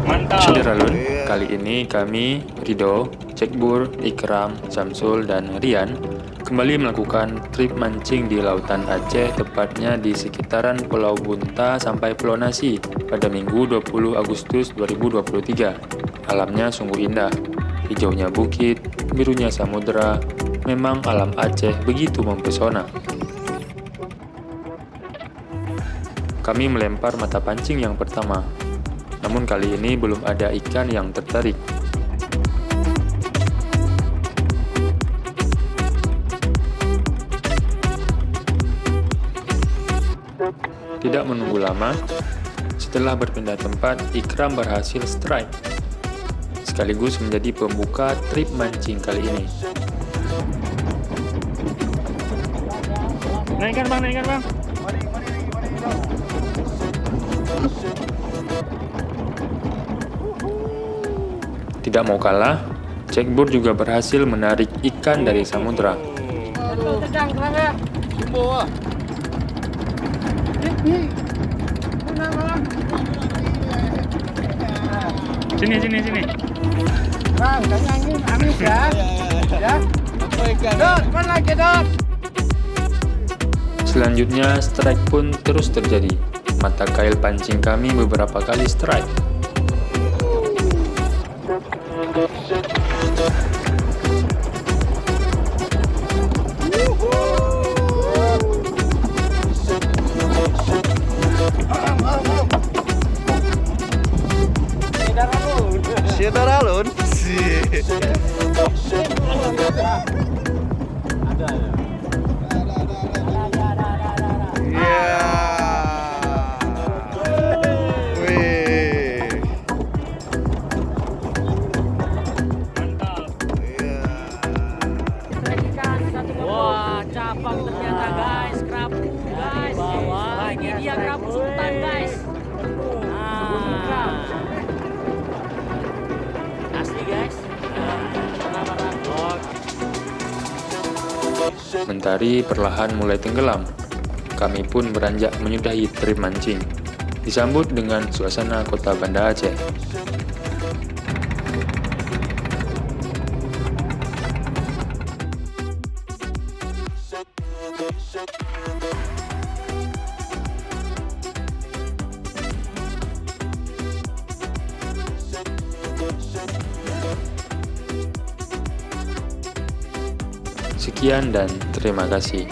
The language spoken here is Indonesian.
Mantap. Saudara-lun, kali ini kami, Rido, Cekbur, Ikram, Samsul, dan Rian kembali melakukan trip mancing di lautan Aceh, tepatnya di sekitaran Pulau Bunta sampai Pulau Nasi pada Minggu 20 Agustus 2023. Alamnya sungguh indah, hijaunya bukit, birunya samudera, memang alam Aceh begitu mempesona. Kami melempar mata pancing yang pertama, namun kali ini belum ada ikan yang tertarik. Tidak menunggu lama, setelah berpindah tempat, Ikram berhasil strike, sekaligus menjadi pembuka trip mancing kali ini. Naikkan bang. Tidak mau kalah, Cekbur juga berhasil menarik ikan dari samudera. Sini. Bang, tanya amis ya. Ya. Selanjutnya, strike pun terus terjadi. Mata kail pancing kami beberapa kali strike. Daralun. Wah, cabang ternyata guys, kerapu guys. Wah, ini dia kerapu sultan guys. Asli guys. Mentari perlahan mulai tenggelam. Kami pun beranjak menyudahi trip mancing, disambut dengan suasana kota Banda Aceh. Sekian dan terima kasih.